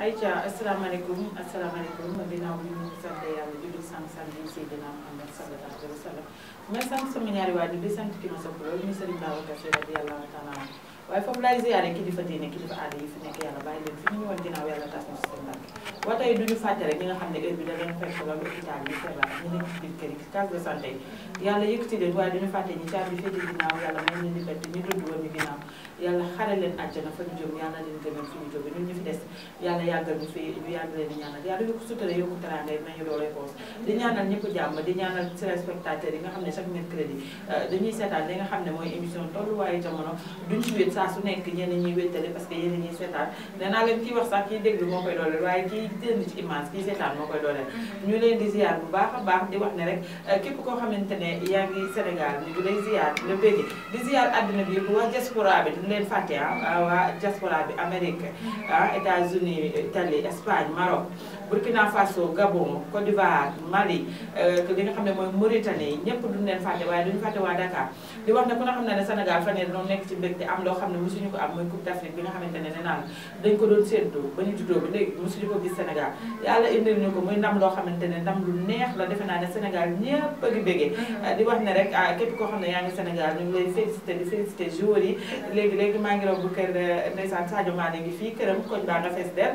Aïcha asalaamaaleykum ginnaaw bi ñu sant yàlla julli sant yi Seydina Muhammad sallallahu alayhi wa sallam may sant sama ñaari waajur di sant ki ma sopp loolu ñu Serigne Babacar Sy radiyallahu taala anhu waaye foofu laay ziyaare kilifa diine kilifa aada yi fi nekk yàlla bàyyi leen fi ñu ñëwoon ginnaaw yàlla tas na si seen barke wa tey duñu fàtte rek ñi nga xam ne heure bi da leen fekk wala hôpital yi feebar ñu nekk ci biir kër yi case de santé yi yàlla yëkkati leen waaye duñu fàtte ñi caabi féete ginnaaw yàlla may leen liberté ñu dund woon ñu ginnaaw yàlla xare leen àjjana fa ñu jëm yàlla leen gënal fi ñu jóge ñun ñu fi des yàlla yàggal ñu fi ñu yàgg leen di ñaanal yàlla yokku sutura yokku teraanga yi may ñu loolee poos di ñaanal ñëpp jàmm di ñaanal téléspectateurs yi nga xam ne chaque mercredi dañuy seetaan li nga xam ne mooy émission tolluwaayu jamono duñ ci wéet saa su nekk ñenn ñuy wéttali parce que yéen ñuy seetaan nee naa leen kii wax sax kii déglu moo koy dooleel waaye kii dënd ci image kii seetaan moo koy dooleel ñu leen di ziar bu baax a baax di wax ne rek képp koo xamante ne yaa ngi Sénégal ñu ngi lay ziar le bégge di ziar àddina bi yëpp waa diaspora bi duñ leen fàtte waa diaspora bi Amérique États-Unis Italie Espagne Maroc Burkina Faso Gabon Côte d'Ivoire Mali li nga xam ne mooy Mauritanie ñëpp duñ leen fàtte waaye duñu fàtte waa Dakar di wax ne ku nga xam ne Sénégal fan yii doon nekk ci mbégte am loo xam ne mosuñu ko am mooy Coupe d'Afrique bi nga xamante ne nee naa dañ ko doon séentu ba ñu juddoo ba léegi mosuñu ko gis Sénégal yàlla indil ñu ko muy ndam loo xamante ne ndam lu neex la defe naa ne Sénégal ñëpp a ngi béggee di wax ne rek képp koo xam ne yaa ngi Sénégal ñu ngi lay félicité di félicité joueurs yi léegi maa ngi raw bu kër ndeysaan Sadio Mané ngi fii këram koñ baa nga fees del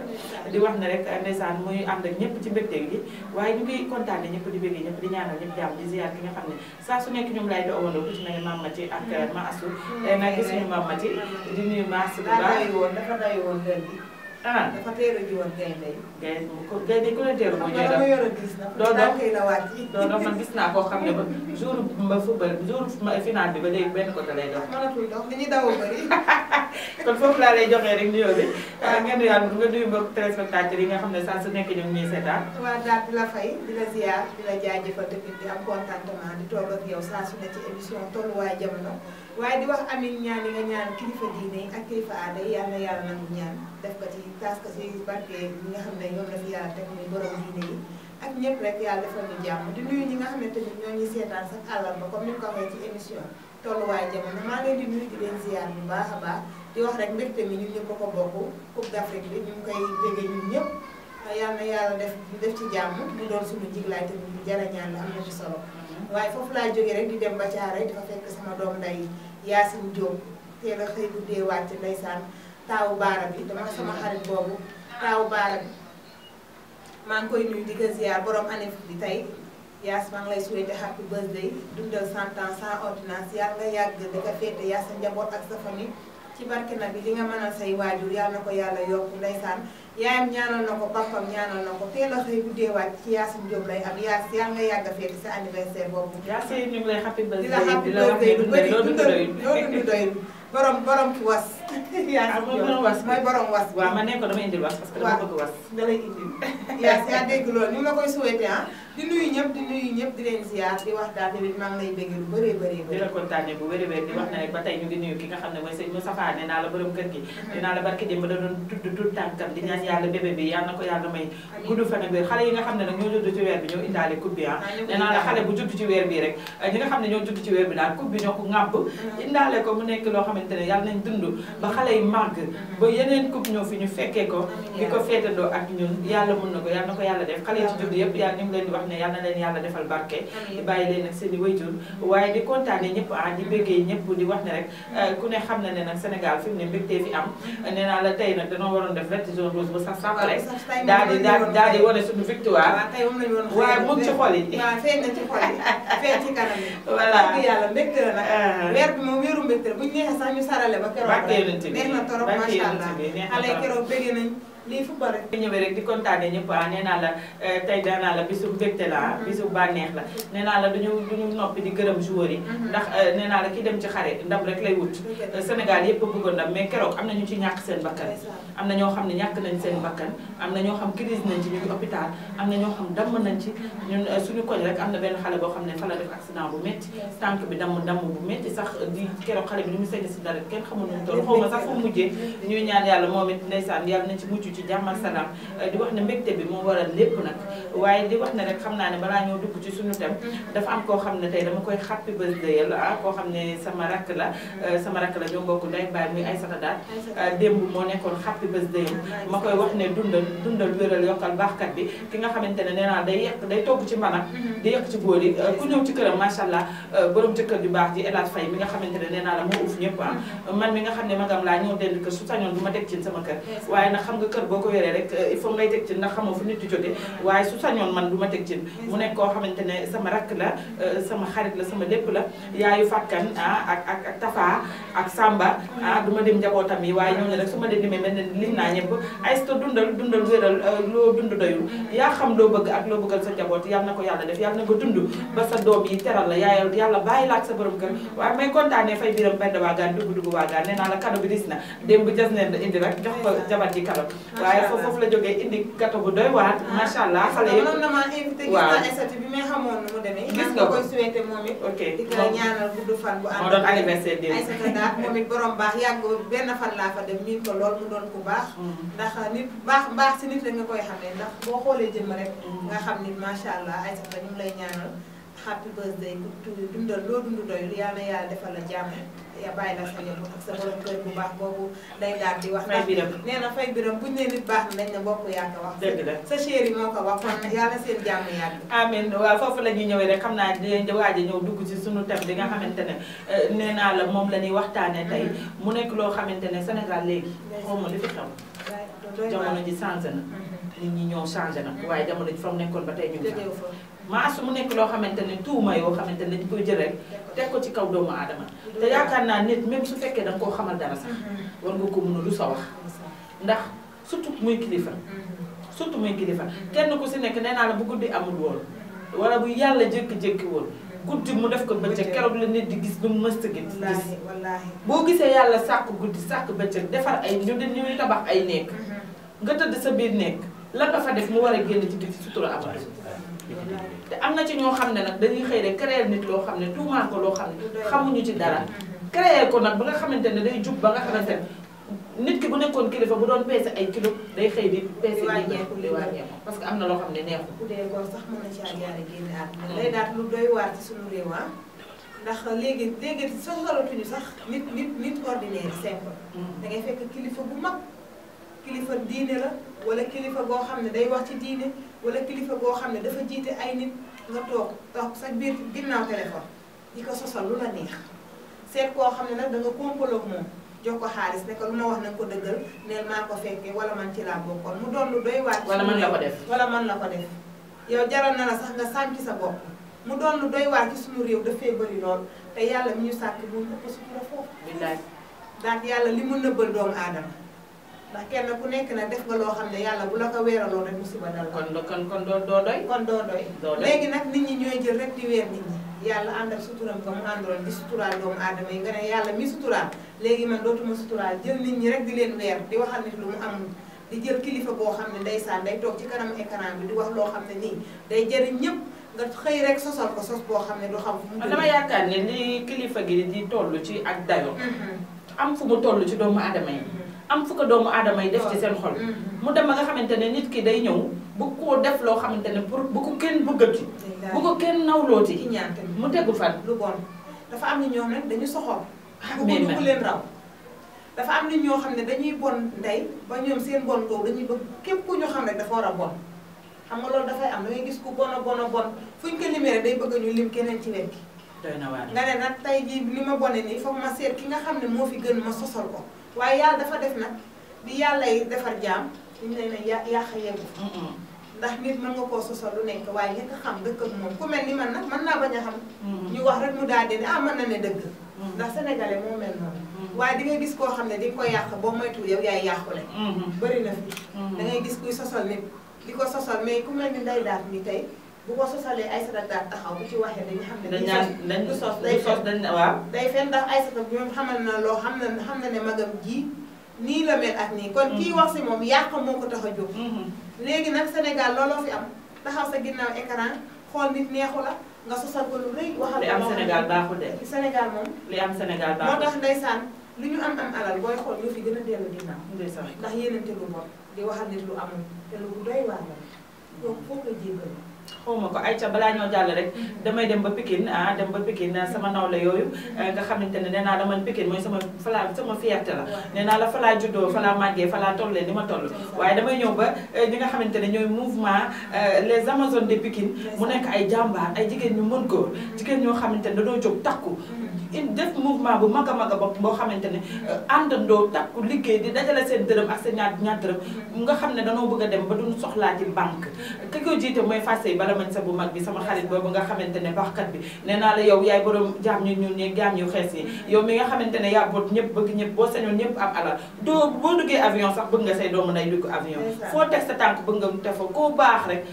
di wax ne rek ndeysaan muy ànd ak ñëpp ci mbégte gi waaye ñu ngi kontaan ñëpp di béggee ñëpp di ñaanal ñëpp jàmm di ziar ki nga xam ne saa su nekk ñoom lay do owandoo ku ci mel ne Mame Mathi ak Ma Assou tey nag gis ñu Mame Mathi di nuyu Ma Assou bu baax dafa doy woon kër gi dafa teeru ji woon gaynde yi gaynde ku la teeru moo ñëw dama yor a gis na la wàcc doo man gis naa koo xam ne ba jour ba football jour final bi ba léegi benn côté lay dox mënatul dox li ñu daw bëri kon foofu laa lay joxee rek nuyoo bi nga nuyu mbokk téléspectateurs yi nga xam ne saa su nekk ñoom ñuy seetaan waaw daal di la fay di la ziar di la jaajëfal tamit di am contentement di toog ak yow saa su ne ci émission tolluwaay jamono waaye di wax amin ñaan yi nga ñaan kilifa diine yi ak kilifa aada yi yàlla na yàlla nangu ñaan def ko ci taas ko ci barke ñi nga xam ne ñoom la fi yàlla teg muy borom diine yi ak ñëpp rek yàlla defal ñu jàmm di nuyu ñi nga xam ne tamit ñoo ñuy seetaan sax àllarba comme ni ko waxee ci émission tolluwaay jamono maa ngi leen di nuyu di leen ziar bu baax a baax di wax rek mbégte mi ñun ñëpp ko bokk Coupe d'Afrique bi ñu ngi koy béggee ñun ñëpp yàlla na yàlla def ci jàmm mu doon suñu jiglaay tamit bu jara ñaan la am na ci solo waaye foofu laa jógee rek di dem ba Caaroy di fa fekk sama doom nday Yacine Diop teel a xëy guddee wàcc ndeysaan taawu baara bi dama sama xarit boobu taawu baara bi maa ngi koy nuyu di ko ziar borom année bi tey Yaas maa ngi lay souhaité happy birthday dundal 100 ans sans ordonnance yàlla nga yàgg di ko féete yaa sa njaboot ak sa famille ci barke na bi li nga mënal say waajur yàlla na ko yàlla yokk ndeysaan yaayam ñaanal na ko papam ñaanal na ko teel a xëy guddee wàcc ci Yacine Diop lay am Yaas yàlla nga yàgg a féete sa anniversaire boobu. Yacine ñu ngi lay happy birthday di la happy birthday bu bëri loolu doyul borom ki was. mooy borom was. waaw ma ne ko dama indil was parce que dama bëgg was. da lay indil Yaas yaa dégg loolu ni ma koy souhaité di nuyu ñëpp di leen ziar di wax daal tamit maa ngi lay bëgg lu bëree bëri. di la kontaanee bu wér di wax ne rek ba tey ñu ngi nuyu ki nga xam ne mooy sëñ Moustapha nee naa la borom kër gi. nee naa la barki démb da doon tudd tànkam di ñaan yàlla bébé bi yàlla na ko yàlla may gudd fan ak wér xale yi nga xam ne nag ñoo judd ci weer bi ñoo indaale coupe bi nee naa la xale bu judd ci weer bi rek ñi nga xam ne ñoo judd ci weer bi daal coupe bi ñoo ko ŋàbb indaale ko mu nekk loo xamante ne yàlla nañ dund ba xale yi màgg ba yeneen coupe ñoo fi ñu fekkee ko di ko feetandoo ak ñun yàlla mun na ko yàlla na ko yàlla def xale yi ci judd yëpp yàlla ñu ngi leen di wax ne yàlla na leen yàlla defal barke di bàyyi leen ak seen i wayjur waaye di kontaane ñëpp di béggee ñëpp di wax ne rek ku ne xam na ne nag Sénégal fi mu ne mbégtee fi am nee naa la tey nag danoo waroon def vert jaune rose ba sax rek daal di wane suñu victoire waaye mu ngi ci xol yi waaw feeñ na ci xol yi feeñ ci kanam yi voilà yàlla mbégte la nag weer bi moom weeru mbégte la bu ñu neexee sax ñu sarale ba keroog neex na torop macha allah xale keroog bëgg nañ lii fu bare ñëwee rek di kontaane ñëpp nee naa la tey danaa la bisu mbégte la bisu bànneex la nee naa la duñu noppi di gërëm joueurs yi ndax nee naa la ki dem ci xare ndam rek lay wut Sénégal yëpp bëggoon ndam mais keroog am na ñu ci ñàkk seen bakkan am na ñoo xam ne ñàkk nañ seen bakkan am na ñoo xam crise nañ ci ñu ngi hôpital am na ñoo xam damm nañ ci ñun suñu koñ rek am na benn xale boo xam ne fa la def accident bu métti tànk bi damm bu métti sax di keroog xale bi ni mu sañ si dara kenn xamul nu mu toll xaw ma sax fu mu mujjee ñuy ñaan yàlla moom it ndeysaan yàlla nañ ci mucc ci jàmm ak salaam di wax ne mbégte bi moo waral lépp nag waaye di wax ne rek xam naa ne balaa ñoo dugg ci suñu thème dafa am koo xam ne tey dama koy happy birthday la koo xam ne sama rakk la ñoo bokk ndey baay muy Aïssata Daat démb moo nekkoon happy birthday ma koy wax ne dundal wéral yokkal baaxkat bi ki nga xamante ne nee naa day togg ci mbanam di yekk ci góor yi ku ñëw ci këram macha allah borom jëkkër ju baax ji El Hadj Faye mi nga xamante ne nee naa la moo uuf ñëpp man mi nga xam ne magam laa ñëw dend kër su sañoon du ma teg ci sama kër waaye nag xam nga kër boo ko yoree rek il faut ngay teg ci ndax xamoo fu nit di jóge waaye su sañoon man du ma teg ci mu nekk koo xamante ne sama rakk la sama xarit la sama lépp la yaayu fàkkan ak Tafa ak Samba du ma dem njabootam yi waaye ñooñu rek su ma leen limee mel ne lim naa ñëpp Aïssata dundal wéral loo dund doyul yaa xam loo bëgg ak loo bëggal sa njaboot yàlla na ko yàlla def yàlla na nga dund ba sa doom yi teral la yàlla bàyyi la ak sa borom kër waaye may kontaanee fay biram benn waagaan dugg waagaan nee naa la cadeau bi dis na démb jas neen indi rek jox ko jabar ji cadeau waaye foofu la jógee indi gâteau bu doy waar macha allah xale yëpp mënoon na maa invité gis naa Aïssata bi may xamoon nu mu demee gis nga koy souhaité moom it ok di ko ñaanal gudd fan bu moo doon anniversaire démb Aïssata Daat moom it borom baax yàgg benn fan laa fa dem miin ko lool mu doon ku baax ndax nit baax si nit la nga koy xamee ndax boo xoolee jëmm rek nga xam nit macha allah Aïssata ñu ngi lay ñaanal happy birthday dundal loo dund doyul yàlla na yàlla defal la jàmm ya bàyyi la sa njaboot ak sa borom kër bu baax boobu day daal di wax nee na fay biram buñ ne nit baax na dañ ne bokk yaa ko wax dëgg la sa chéri moo ko wax kon yàlla seen jàmm yàgg amiin waaw foofu la ñuy ñëwee rek xam naa dinañ waaj a ñëw dugg ci sunu thème bi nga xamante ne nee naa la moom la ñuy waxtaanee tey mu nekk loo xamante ne Sénégal léegi xaw ma li fi xew jamono ji changé na nit ñi ñoo changé na waaye jamono ji fa mu nekkoon ba tey ñu maas mu nekk loo xamante ne tuuma yoo xamante ne dañu koy jël rek teg ko ci kaw doomu aadama te yaakaar naa nit même su fekkee danga koo xamal dara sax war nga ko mën a lu sa wax ndax surtout muy kilifa kenn ku si nekk nee naa la bu guddi amul woon wala bu yàlla jékki-jékki woon guddi mu def ko bëccëg keroog la nit di gis lu mu mësta gis boo gisee yàlla sàkk guddi sàkk bëccëg defar ay ñuy tabax ay néeg nga tëdd sa biir néeg la nga fa def mu war a génn ci biti sutura amal te am na ci ñoo xam ne nag dañuy xëy rek créer nit loo xam ne tuumaan ko loo xam ne xamuñu ci dara créer ko nag ba nga xamante ne day jub ba nga xamante ne nit ki bu nekkoon kilifa bu doon peese ay kilo day xëy di peese di wàññeeku parce que am na loo xam ne neexu bu dee góor sax mën na caa jaare génne àdduna day daat lu doy waar ci suñu réew ndax léegi soxalatuñu sax nit ordinaire simple da ngay fekk kilifa bu mag kilifa diine la wala kilifa goo xam ne day wax ci diine wala kilifa goo xam ne dafa jiite ay nit nga toog sa biir ginnaaw téléphone di ko sosal lu la neex seet koo xam ne nag da nga kompaloog moom jox ko xaalis ne ko lu ma wax nanga ko dëggal neel maa ko fekkee wala man ci laa bokkoon mu doon lu doy waar wala man la ko def yow jaral na la sax nga sànc sa bopp mu doon lu doy waar ci suñu réew dafay bëri lool te yàlla mi ñu sàkk moom ëpp sutura foofu billaay daal yàlla li mu nëbbal doomu aadama ndax kenn ku nekk nag def nga loo xam ne yàlla bu la ko weeraloo rek musiba dal kon doo doy léegi nag nit ñi ñooy jël rek di weer nit ñi yàlla ànd ak suturam ko mu àndaloon di suturaal doomu aadama yi nga ne yàlla mi suturaal léegi man dootuma suturaal jël nit ñi rek di leen weer di waxal nit lu mu amul di jël kilifa boo xam ne ndeysaan day toog ci kanamu écran bi di wax loo xam ne nii day jëriñ ñëpp nga xëy rek sosal ko sos boo xam ne du xam fu mu dama yaakaar ne li kilifa gi di toll ci ak dayo am fu mu toll ci doomu aadama yi am fu ko doomu aadama yi def ci seen xol mu dem ba nga xamante ne nit ki day ñëw bu ko def loo xamante ne pour bu ko kenn bëggati bu ko kenn nawlooti ci ñaante mu tegu fan lu bon dafa am ni ñoom nag dañu soxor bëgg ku leen raw dafa am nit ñoo xam ne dañuy bon ndey ba ñoom seen bon googu dañuy bëgg képp ku ñu xam rek dafa war a bon xam nga loolu dafay am da ngay gis ku bon a bon fuñ ko limee rek day bëgg ñu lim keneen ci wet gi doy na waar nga ne nag tey jii li ma bone nii foog ma seet ki nga xam ne moo fi gën ma sosal ko waaye yàlla dafa def nag di yàlla yi defar jaam ñu ne yàq yeggu ndax nit mën nga koo sosal lu nekk waaye ñi ko xam dëkk ak moom ku mel ni man nag mën naa bañ a xam ñu wax rek mu daal di ne mën na ne dëgg ndax sénégalais moo mel noonu waaye di nga gis koo xam ne di nga ko yàq boo moytuwul yow yaay yàqule bëri na fi da ngay gis kuy sosal nit di ko sosal mais ku mel ni Ndeye Daat mi tey bu ko sosalee Aïssata Daat taxaw bu ci waxee dañu xam ne du sos day fen ndax Aïssata bi moom xamal na loo xam na ne magam ji nii la mel ak nii kon kii wax si moom yàq moo ko tax a jóg léegi nag Sénégal looloo fi am taxaw sa ginnaaw écran xool nit neexu la nga sosal ko lu rëy waxal li am Sénégal baaxul de Sénégal moom li am Sénégal baaxul moo tax ndeysaan lu ñu am alal booy xool ñoo fi gën a dellu ginnaaw ndax yéenante lu bon di waxal nit lu amul te lu doy waar la donc foo koy jéggal xawma ko Aïcha balaa ñoo jàll rek damay dem ba Pikine dem ba Pikine sama nawle yooyu nga xamante ne nee naa la man Pikine mooy sama fierté la nee naa la fa laa juddoo fa laa màggee fa laa tollee ni ma toll waaye damay ñëw ba ñi nga xamante ne ñooy mouvement les Amazones de Pikine mu nekk ay jàmbaar ay jigéen ñu mën góor jigéen ñoo xamante ne dañoo jóg takku def mouvement bu mag a mag a bopp boo xamante ne àndandoo takku liggéey di dajale seen dërëm ak seen ñaar dërëm nga xam ne danoo bëgg a dem ba duñu soxlaa ci banque ki ko jiite mooy Fassé bala mañ sa bu mag bi sama xarit boobu nga xamante ne baxkat bi nee naa la yow yaay borom jaam ñu ñun ñi jaam ñu xees yi yow mi nga xamante ne yaa boot ñëpp bëgg ñëpp boo sañoon ñëpp am alal boo duggee avion sax bëgg nga say doomu nday dugg avion foo teg sa tànk bëgg nga te fa koo baax rek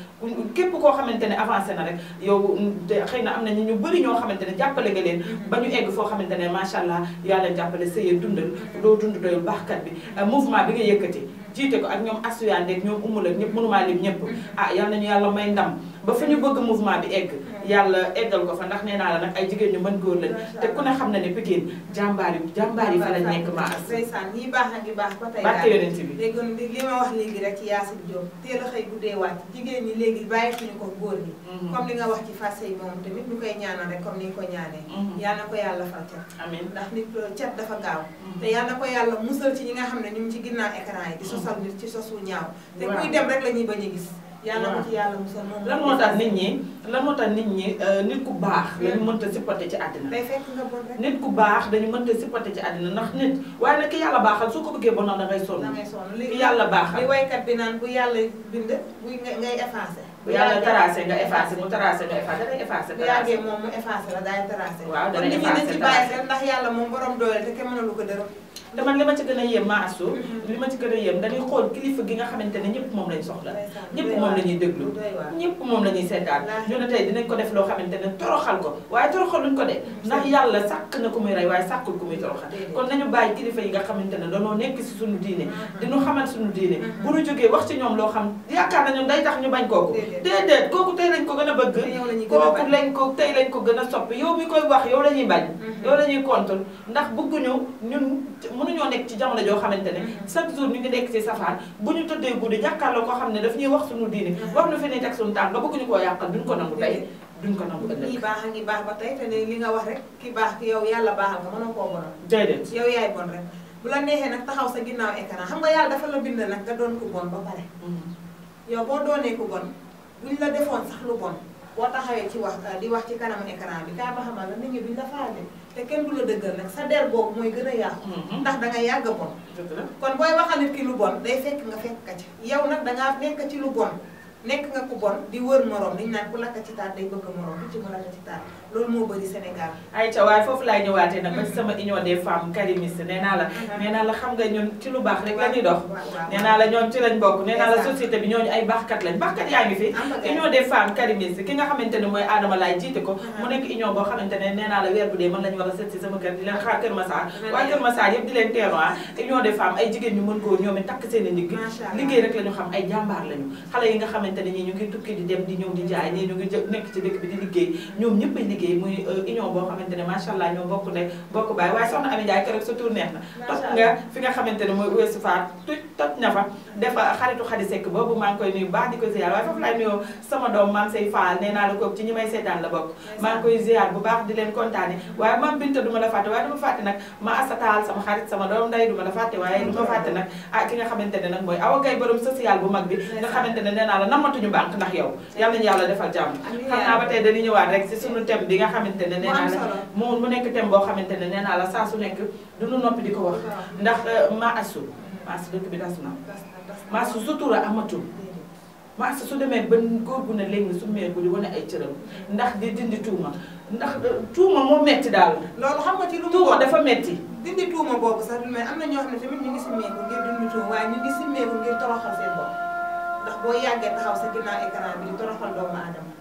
képp koo xamante ne avancé na rek yow xëy na am na ñu bëri ñoo xamante ne jàppale nga leen ba ñu egg foo xamante ne macha allah yàlla jàppale sëyee dundal doo dund doyul baaxkat bi mouvement bi nga yëkkati jiite ko ak ñoom asuyande ak ñoom umul ak ñëpp mënumaa lim ñëpp yal nañu yàlla may ndam ba fa ñu bëgg mouvement bi egg yàlla eggal ko fa ndax nee naa la nag ay jigéen ñu mën góor lañ te ku ne xam na ne Pikine jàmbaar yi fa lañ nekk ma as ndeysaan ñi baax a ngi baax ba tey barke yonent bi léegi li ma wax léegi rek ci Yacine Diop teel a xëy guddee wàcc jigéen ñi léegi bàyyituñu ko góor ñi comme li nga wax ci Fassé yi moom tamit ñu koy ñaanal rek comme ni ñu ko ñaanee yal na ko yàlla fal cat amiin ndax nit cat dafa gaaw te yal na ko yàlla musal ci ñi nga xam ne ñu ngi ci ginnaaw écran yi di sosal nit ci sosu ñaaw te kuy dem rek la ñuy bañ a gis yàlla ko ci yàlla musal moom lan moo tax nit ñi nit ku baax lañu mënta supporté ci àddina day fekk nga bon rek nit ku baax dañu mënta supporté ci àddina ndax nit waaye nag ki yàlla baaxal soo ko bëggee bon da ngay sonn ki yàlla baaxal li waykat bi naan bu yàlla bind buy ngay effacé bu yàlla tracé nga effacé mu tracé nga effacé day effacé bu yàggee moom mu effacé la daay tracé waaw dana effacé nit ñi dañ ci bàyyi xel ndax yàlla moom borom doole te kenn mënalu ko dërëm te man li ma ci gën a yéem maa asu li ma ci gën a yéem dañuy xool kilifa gi nga xamante ne ñëpp moom lañ soxla ñëpp moom la ñuy déglu ñëpp moom la ñuy seetaan ñu ne tey dinañ ko def loo xamante ne toroxal ko waaye toroxaluñ ko de ndax yàlla sàkk na ku muy rey waaye sàkkul ku muy toroxal kon nañu bàyyi kilifa yi nga xamante ne dañoo nekk si suñu diine diñu xamal suñu diine bu ñu jógee wax ci ñoom loo xam yaakaar nañu day tax ñu bañ kooku déedéet kooku tey lañ ko gën a bëgg kooku tey lañ ko gën a sopp yow mi koy wax yow la ñuy bañ yow la ñuy kontul ndax bëgguñu ñun mënuñoo nekk ci jamono joo xamante ne chaque jour ñu ngi nekk ci safaan bu ñu tëddee guddi jàkkaarloo koo xam ne daf ñuy wax suñu diine wax nu fi ne teg suñu tànk nga bëgguñu koo yàqal duñ ko nangu tey duñ ko nangu ëllëg kii baax a ngi baax ba tey te li nga wax rek ki baax ki yow yàlla baaxal nga mënoo koo bonal déedéet yow yaay bon rek bu la neexee nag taxaw sa ginnaaw écran xam nga yàlla dafa la bind nag nga doon ku bon ba pare yow boo doonee ku bon buñ la defoon sax lu bon boo taxawee ci wax di wax ci kanamu écran bi kaa ba xamal la nit ñi duñ la faale te kenn du la dëggal nag sa der boobu mooy gën a yàqu ndax dangay yàgg bon kon booy waxal nit ki lu bon day fekk nga fekk ka ci yow nag dangaa nekk ci lu bon nekk nga ku bon di wër morom liñ naan ku lakk ci taat day bëgg morom du ci mu lakk ci taat loolu moo bëri Sénégal ayca waaye foofu laay ñëwaatee nag ba ci sama union des femmes karimistes nee naa la xam nga ñun ci lu baax rek la ñuy dox nee naa la ñoom ci lañ bokk nee naa la société bi ñooñu ay baaxkat lañ baaxkat yaa ngi fi union des femmes karimistes ki nga xamante ne mooy Adama laay jiite ko mu nekk union boo xamante ne nee naa la weer bu dee mën lañu war a seet si sama kër di leen xaar Kër Massar waa Kër Massar yëpp di leen teeroi union des femmes ay jigéen ñu mën koo ñoom takk seen i ndigg liggéey rek la ñu xam ay jàmbaar lañu xale yi nga xamante ne ñii ñu ngi tukki di dem di ñëw di jaay ñii ñu ngi nekk ci dëkk bi di liggéey ñoom ñëpp ay liggéey muy union boo xamante ne macha allah ñoo bokk ne bokk baay waaye soxna Ami Ndiaye keroog sa tour neex na toj nga fi nga xamante ne mooy Ouest Foire toj na fa defa xaritu Xadi Sekk boobu maa ngi koy nuyu baax di ko ziar waaye foofu laay nuyoo sama doom maam say faal nee naa la ko ci ñi may seetaan la bokk maa ngi koy ziar bu baax di leen kontaane waaye maam Binta du ma la fàtte waaye du ma fàtte nag ma asataal sama xarit sama doom nday du ma la fàtte waaye du ma fàtte nag ki nga xamante ne nag mooy Awa Gaye borom social bu mag bi nga xamante ne nee naa la namatuñu banque ndax yow yàlla nañu yàlla defal jàmm xam naa ba tey dañuy ñëwaat rek si suñu thème bi nga xamante ne nee naa la mu nekk thème boo xamante ne nee naa la saa su nekk duñu noppi di ko wax ndax maa asu dëkk bi das na maa asu sutura amatul maa asu su demee ba góor gu ne léegi su meeku di wane ay cëram ndax di dindi tuuma ndax tuuma moo metti daal loolu xam nga ci lu tuuma dafa metti dindi tuuma boobu sax mais am na ñoo xam ne tamit ñu ngi simmeeku ngir dindi tuuma waaye ñu ngi simmeeku ngir toroxal seen bopp ndax boo yàggee taxaw sa ginnaaw écran bi di toroxal doomu aadama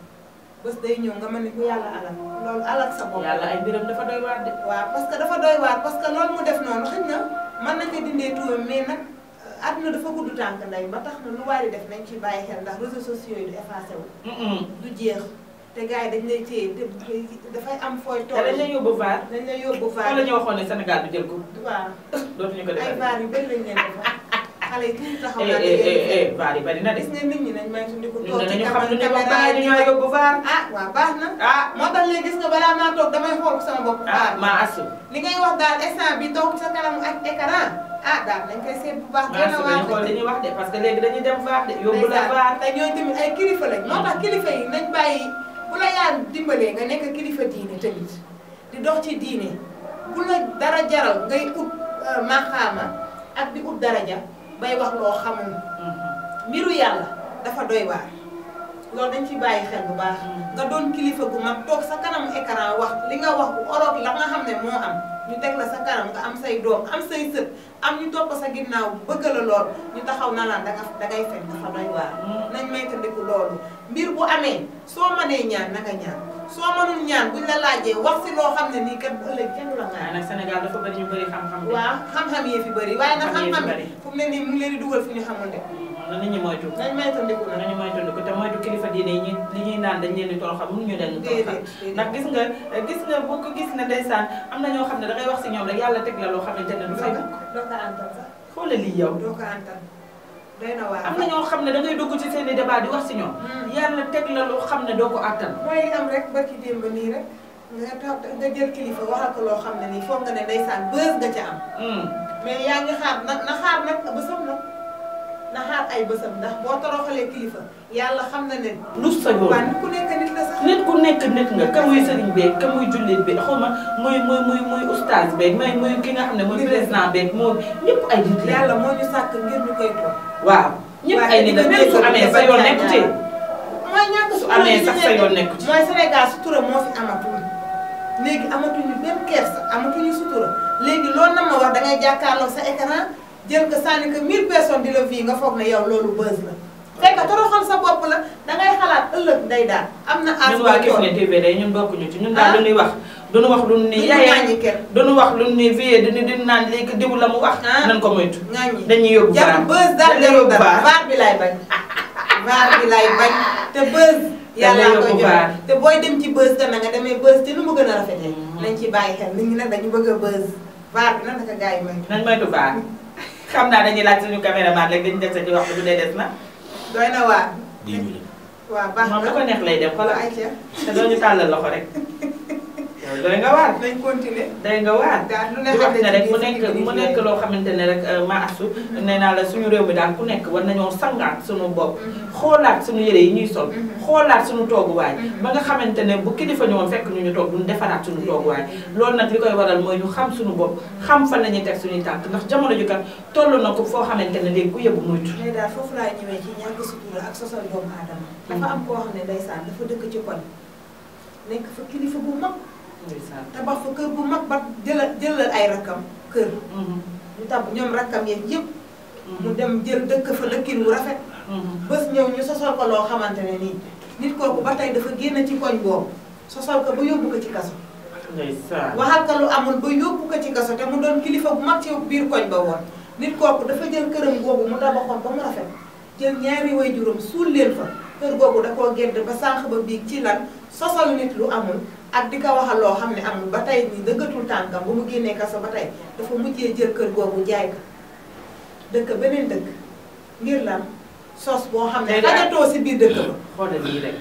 bés day ñëw nga mën ni ku yàlla alal loolu alal sa bopp yàlla ay mbiram dafa doy waar de waaw parce que dafa doy waar parce que loolu mu def noonu xëy na mën nañ ko dindee tuuma mais nag àdduna dafa gudd tànk nday ba tax na lu waay di def nañ ci bàyyi xel ndax réseaux sociaux yi du effacé wu du jeex te gars yi dañ lay téye te dafay am fooy tool. te dañ lay yóbbu vaar. dañ lay yóbbu vaar wala ñu waxoon ne Sénégal du jël ko. waaw dootuñu ko defal ay vaar yu bëri lañ leen defal. xale yi tuuti taxaw naa ne vaar yi bari na de. gis nga nit ñi nañ may tundi ko toog ci ñu xam lu ñu wax caméra bàyyi yi ñoo yóbbu vaar. ah waaw baax na. ah moo tax léegi gis nga balaa maa toog damay xool sama bopp. ah maa asu. li ngay wax daal instant bi toog sa kanam ak écran ah daal nañ koy seet bu baax. maa asu dañu xool li ñuy wax de parce que léegi dañuy dem vaar de yóbbu la vaar. te ñooñu tamit ay kilifa lañ. moo tax kilifa yi nañ bàyyi bu la yaa dimbalee nga nekk kilifa diine tamit di dox ci diine bu la dara jaral ngay ut maxaama ak di ut daraja bay wax loo xamul. mbiru yàlla dafa doy waar loolu dañ ci bàyyi xel bu baax. nga doon kilifa gu mag toog sa kanamu écran wax li nga wax bu oroog la nga xam ne moo am ñu teg la sa kanam nga am say doom am say sët am ñu topp sa ginnaaw bëgg la lool ñu taxaw na laan dangay fen dafa doy waar. nañ maytandiku loolu mbir bu amee soo mënee ñaan nanga ñaan soo mënul ñaan buñ la laajee wax si loo xam ne nii kat bu ëllëg kenn du la nga. nag Sénégal dafa bëri ñu bëri xam-xam. waaw xam-xam yee fi bëri waaye nag xam-xam yi fu mu ne nii mu ngi leen di dugal fi ñu xamul de. na nit ñi moytu. nañ maytandiku na nañu moytandiku te moytu kilifa diine yi li ñuy naan dañ leen di toroxal mënuñu leen di toroxal. ndax gis nga boo ko gis ne ndeysaan am na ñoo xam ne dangay wax si ñoom rek yàlla teg la loo xamante ne du fay. doo ko antal sax. xoolal lii yow. doo ko antal doy na waar. am na ñoo xam ne dangay dugg ci seen i débat di wax si ñoom. yàlla teg la loo xam ne doo ko attan. mooy li am rek barki démb nii rek nga jël kilifa waxal ko loo xam ne nii foog nga ne ndeysaan bës nga ca am. mais yaa ngi xaar na xaar nag bësam nag. na xaar ay bësam ndax boo toroxalee kilifa yàlla xam na ne. lu sa yoon waaw nit ku nekk nit la sax. nit ku nekk nit nga ka muy sëriñ beeg ka muy jullit bi xaw ma muy oustaz beeg muy ki nga xam ne mooy président beeg moo ñëpp ay nit la. yàlla moo ñu sàkk ngir ñu koy toog. waaw ñëpp ay nit la même su amee sa yoon nekku ci. mooy ñàkk su amee sax sa yoon nekku ci. mooy Sénégal sutura moo fi amatul léegi amatuñu benn kersa amatuñu sutura léegi loolu na ma wax dangay jàkkaarloo sa écran jël ko sànni ko 1000 personnes di la vie nga foog ne yow loolu buzz la. fekk toroxal sa bopp la dangay xalaat ëllëg day daal. am na as ñun waa Kifne TV day ñun bokkuñu ci ñun daal lu ñuy wax. duñu wax lu ni yaayee duñu wax lu ni vie dina naan léegi diw la mu wax. nañ ko moytu. dañuy yóbbu baar jarul buzz daal jarul dara baar bi lay bañ. baar bi lay bañ te buzz. yàlla koy joxe te booy dem ci buzz te na nga demee buzz te nu mu gën a rafetee. nañ ci bàyyi xel nit ñi nag dañu bëgg a buzz. baar bi nan naka gars yi moytu. nañ moytu baar. xam naa dañuy laaj suñu caméraman léegi dañu dese ci waxtu bu dee des na. doy na waar. 10 minutes. waaw baax na moom lu ko neex lay def xoolal ay ca te doo ñu tàllal loxo rek. doy nga waar. nañ continuer. day nga waar. daal lu di wax ne rek mu nekk loo xamante ne rek ma asu nee naa la suñu réew mi daal ku nekk war nañoo sangaat suñu bopp. xoolaat suñu yére yi ñuy sol. xoolaat suñu tooguwaay. ba nga xamante ne bu kilifa ñëwoon fekk ñu toog duñ defaraat suñu tooguwaay. loolu nag li koy waral mooy ñu xam suñu bopp xam fan la ñuy teg suñuy tànk ndax jamono ji kat toll na ko foo xamante ne léegi ku yëbu muytu. mais daal foofu laay ñëwee ci ñàkk sutura ak sosal doomu aadama. dafa am koo xam ne ndeysaan dafa dëkk ci koñ nekk fa kilifa bu mag. tabax fa kër bu mag ba jëlal ay rakkam kër. ñu tab ñoom rakkam yeeg yëpp. mu dem jël dëkk fa dëkkin wu rafet. bés ñëw ñu sosal ko loo xamante ne nii nit kooku ba tey dafa génn ci koñ boobu sosal ko ba yóbbu ko ci kaso. waxal ko lu amul ba yóbbu ko ci kaso te mu doon kilifa bu mag ci biir koñ ba woon. nit kooku dafa jël këram googu mu tabaxoon ba mu rafet jël ñaari waajuram suul leen fa kër googu da koo gedd ba sànq ba biig ci lan sosal nit lu amul. ak di ko waxal loo xam ne amul ba tey nii dëggatul tànkam ba mu génnee kaso ba tey dafa mujjee jël kër googu jaay ko dëkk beneen dëkk ngir lan sos boo xam ne xajatoo si biir dëkk ba. xoolal lii rek.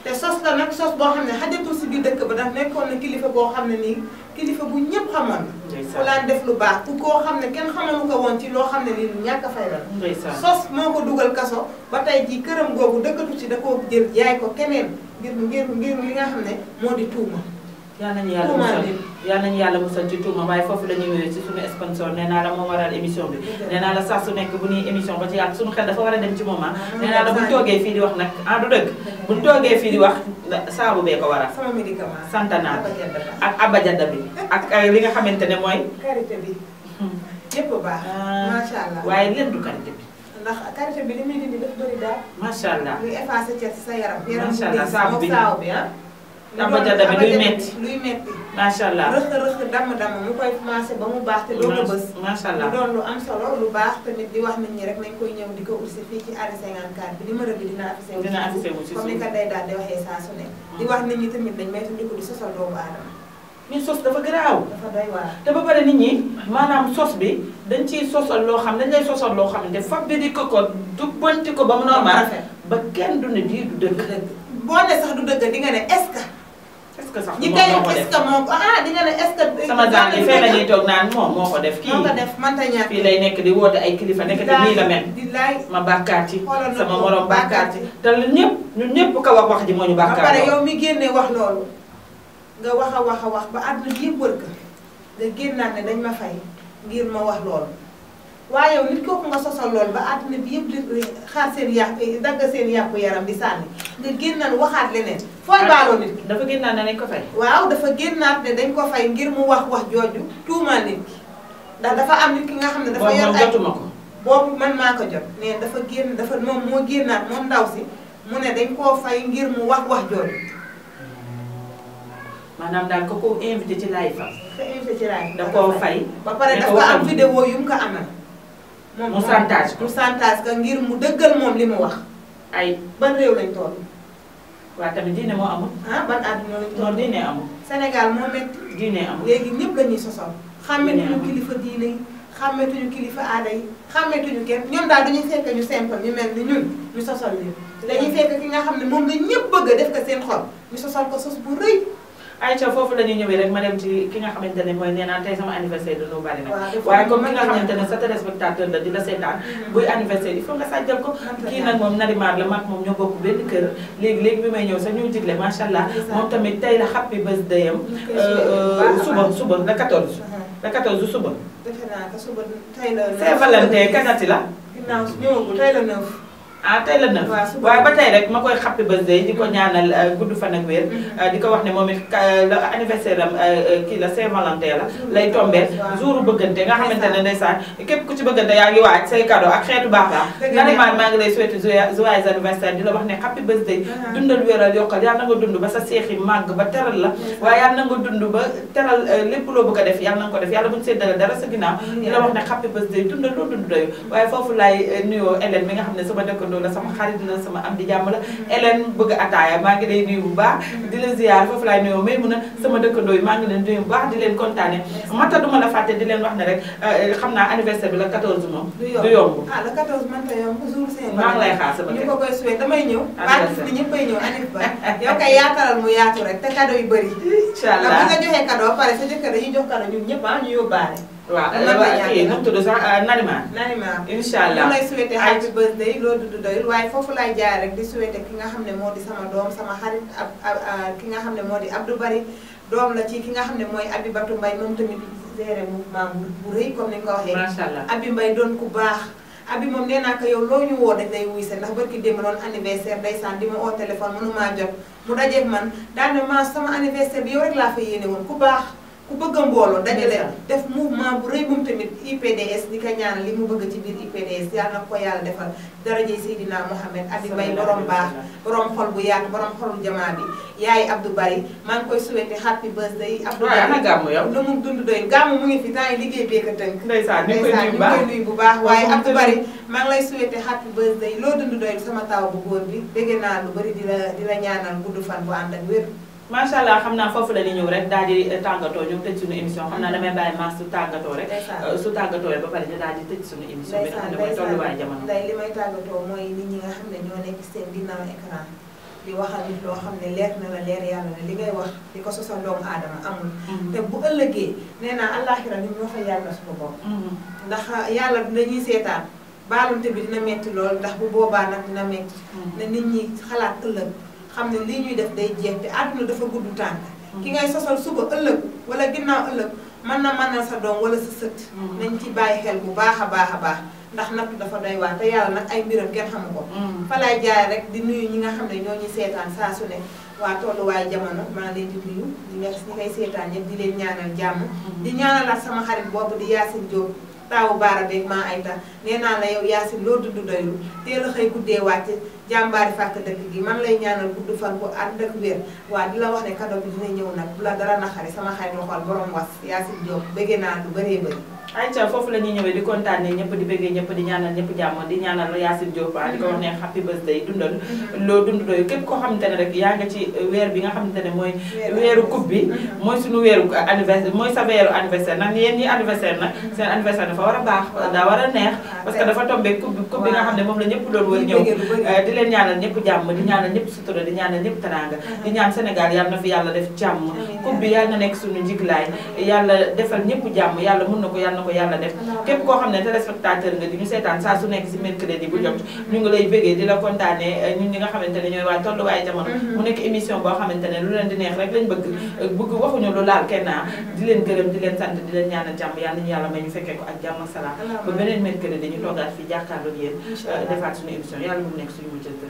te sos la nag sos boo xam ne xajatoo si biir dëkk ba daf nekkoon na kilifa boo xam ne nii kilifa bu ñëpp xamoon na. ku laan def lu baax ku koo xam ne kenn xamalu ko woon ci loo xam ne nii lu ñàkk a fay la. sos moo ko dugal kaso ba tey jii këram googu dëkkatu ci da koo jël jaay ko keneen. ngir li nga xam ne moo di tuuma. yal nañu yàlla musal yal nañu yàlla musal ci tuuma waaye foofu la ñuy wéyee ci suñu sponsor nee naa la moo waral émission bi. nee naa la saa su nekk bu ñuy émission ba ci yàlla suñu xel dafa war a dem ci moment. nee naa la bu ñu toogee fii di wax nag du dëgg. bu ñu toogee fii di wax saabu bee ko waral. sama médicament santanaa ak abajada bi ak li nga xamante ne mooy. karité bi. yëpp baax. macha allah waaye leen du karité bi. ndax karité bi li muy dindi dafa bëri daal. macha allah muy effacé ca sa yaram. macha allah saabu bi saabu bi abajada bi luy metti luy metti macha allah rëq damm mu koy commencé ba mu baax te doo ko bës macha allah mu doon lu am solo lu baax tamit di wax nit ñi rek nañ koy ñëw di ko ursi fii ci arrêt 54 bi numéro bi dina affiché wu ci comme ni ko day daal di waxee saa su ne di wax nit ñi tamit dañ may tundiku di sosal doomu aadama ñun sos dafa garaaw dafa doy waar te ba pare nit ñi maanaam sos bi dañ ciy sosal loo xam dañ lay sosal loo xam ne fab bi di ko du bonti ko ba mu normal ba kenn du ne di du dëgg boo ne sax du dëgg di nga ne est-ce que sax ñi kay est-ce que moo ko di nga ne est-ce que sama daan yi fee lañuy toog naan moo ko def kii moo ko def mënta ñàkk fii lay nekk di woote ay kilifa nekk te nii la mel ma bàkkaat ci sama morom bàkkaat ci te ñun ñëpp ko wax ji moo ñu bàkkaat ba pare yow mi génne wax loolu nga wax a wax ba àdduna bi yëpp wër ka nga génnaat ne dañ ma fay ngir ma wax loolu waaye yow nit kooku nga sosal loolu ba àdduna bi yëpp di xaar seen yàpp dagg seen yàpp yaram di sànni nga génnaat waxaat leneen fooy baaloo nit ki dafa génnaat ne dañ ko fay waaw dafa génnaat ne dañ ko fay ngir mu wax jooju tuumaal nit ki ndax dafa am nit ki nga xam ne dafa yor ay jotuma ko boobu man maa ko jot ne dafa moom moo génnaat moom ndaw si mu ne dañ koo fay ngir mu wax jooju maanaam daal ko invité ci live fa ko invité ci live da koo fay ba pare dafa am vidéo yu mu ko amal mu santage ko ngir mu dëggal moom li mu wax ay ban réew lañ toll waaw tamit diine moo amul ban àdduna lañ toll non diine amul Sénégal moo métti diine amul léegi ñëpp la ñuy sosal xàmmetuñu kilifa diine yi xàmmetuñu kilifa aada yi xàmmetuñu kenn ñoom daal dañuy fekk ñu simple ñu mel ni ñun ñu sosal leen dañuy fekk ki nga xam ne moom la ñëpp bëgg a def ko seen xol ñu sosal ko sos bu rëy Aïcha foofu la ñuy ñëwee rek ma dem ci ki nga xamante ne mooy nee naa tey sama anniversaire dañoo bari nag waaye comme ki nga xamante ne sa téléspectateur la di la seetaan buy anniversaire il faut nga sàjjal ko kii nag moom Narimar la maag moom ñoo bokk benn kër léegi bi may ñëw sax ñu jigle macha allah moom tamit tey la happy birthday am suba la 14 la 14 suba defe naa ko suba tey la Saint-Valentin kanati la ginnaaw ñëwagul tey la 9 tey la na waaye ba tey rek ma koy happy birthday di ko ñaanal gudd fan ak wér di ko wax ne moom it la anniversaire am kii la Saint-Valentin la lay tombeel jour bëggante nga xamante ne ndeysaan képp ku ci bëggante yaa ngi waaj say cadeau ak xeetu baax Narimar maa ngi lay souhaiter joyeux anniversaire di la wax ne happy birthday dundal wéral yokkal yàlla na nga dund ba sa seexi màgg ba teral la waaye yàlla na nga dund ba teral lépp loo bëgg a def yàlla na nga ko def yàlla buñu séddale dara sa ginnaaw di la wax ne happy birthday dundal loo dund doyu waaye foofu laay nuyoo Hélène mi nga xam ne sama dëkk la sama xarit la sama am di jàmm la Hélène bëgg ataaya maa ngi lay nuyu bu baax di la ziar foofu laay nuyoo may mun a sama dëkkandoo yi maa ngi leen nuyu bu baax di leen kontaane mata duma la fàtte di leen wax ne rek xam naa anniversaire bi la 14 moom du yomb la 14 man ta yomb jour Saint maa ngi lay xaar sama ñu ko koy souhaité damay ñëw parti ni ñëppay ñëw annif ba yow kay yaatalal mu yaatu rek te cadeau yu bëri inchallah bu nga joxee cadeau pare sa jëkkër dañuy jox cadeau ñun ñëpp ñu yóbbaale waaw kii nu mu tudd sax Narimar inchallah mu lay souhaité happy birthday loo dudd doyul waaye foofu lay jaar rek di souhaité ki nga xam ne moo di sama doom sama xarit ki nga xam ne moo di Abdou Bari doom la ci ki nga xam ne mooy Abibatu Mbay moom tamit géré mouvement bu rëy comme ni nga ko waxee machallah Abi Mbay doon ku baax Abi moom nee naa ko yow loo ñu woo dañ lay wuy se ndax barki démb doon anniversaire ndeysaan di ma oo téléphone mënumaa jot mu dajeeg man daal ne ma sama anniversaire bi yow rek laa fa yéene woon ku baax ku bëgg a mbooloo dajale def mouvement bu rëy moom tamit IPDS di ko ñaanal li mu bëgg ci biir IPDS yàlla na ko yàlla defal daraje Seydina Mohamed Abi Mbay borom baax borom xol bu yaatu borom xolu jamaa bi yaay Abdou Bari maa ngi koy souhaité happy birthday Abdou Bari ana gàmmu yow lu mu dund doy gàmmu mu ngi fi temps yi liggéey bee ko tënk ndeysaan ñu koy nuyu bu baax waaye Abdou Bari maa ngi lay souhaité happy birthday loo dund doy sama taw bu góor bi dégg naa lu bari di la ñaanal gudd fan bu ànd ak wér macha allah xam naa foofu la ñuy ñëw rek daal di tàggatoo ñu tëj suñu émission xam naa damay bàyyi maas su tàggatoo rek su tàggatoo rek ba pare ñu daal di tëj suñu émission bi nga xam ne mooy tolluwaay jamono nday li may tàggatoo mooy nit ñi nga xam ne ñoo nekk seen ginnaaw écran di waxal nit loo xam ne leer na la leer yàlla ne li ngay wax di ko sosal doomu aadama amul te bu ëllëgee nee naa àllaaxira nit ñoo fa yàlla suñu bopp ndax yàlla dañuy seetaan baalunte bi dina metti lool ndax bu boobaa nag dina metti ne nit ñi xalaat ëllëg xam ne lii ñuy def day jeex te àdduna dafa gudd tànk ki ngay sosal suba ëllëg wala ginnaaw ëllëg mën na mënal sa doom wala sa sët nañ ci bàyyi xel bu baax a baax ndax natt dafa doy waar te yàlla nag ay mbiram kenn xamu ko fa lay jaay rek di nuyu ñi nga xam ne ñoo ñu seetaan saa su ne waa tolluwaay jamono maa leen di nuyu ñi ngay seetaan ñëpp di leen ñaanal jàmm di ñaanalaat sama xarit boobu di Yacine Diop taawu baara beeg maa ay tax nee naa la yow Yacine loo dund doyul teel a xëy guddee wàcc jàmbaari fàkk dëkk gi man lay ñaanal gudd fan bu ànd ak wér waa di la wax ne cadeau bi dina ñëw nag bu la dara naxari sama xarit xool borom was Yacine Diop bëggee naa lu bëree bëri ayca foofu la ñuy ñëwee di kontaan ne ñëpp di bëggee ñëpp di ñaanal ñëpp jàmm di ñaanal Yacine Diop di ko wax ne happy birthday dundal loo dund doyu képp koo xamante ne rek yaa nga ci weer bi nga xamante ne mooy weeru coupe bi mooy suñu weeru anniversaire mooy sa weeru anniversaire nag yéen ñi anniversaire nag seen anniversaire dafa war a baax daa war a neex parce que dafa tombé coupe bi nga xam ne moom la ñëpp doon wër ñëw di leen ñaanal ñëpp jàmm di ñaanal ñëpp sutura di ñaanal ñëpp teranga di ñaan Sénégal yàlla na fi yàlla def jàmm coupe bi yàlla na nekk suñu njiglaay yàlla defal ñëpp jàmm yàlla mun na ko yàlla na ko yàlla def képp koo xam ne téléspectateur nga di ñu seetaan saa su nekk si mercredi bu jot ñu ngi lay bëggee di la kontaane ñun ñi nga xamante ne ñooy waa tolluwaay jamono mu nekk émission boo xamante ne lu leen di neex rek lañ bëgg waxuñu lu laal kenn di leen gërëm di leen sant di leen ñaanal jàmm yàlla ñu yàlla may ñu fekkee ko ak jàmm ak salaam ba beneen mercredi ñu toogaat fii jàkkaarloo yéen defaat suñu émission yàlla bu mu nekk suñu mujjante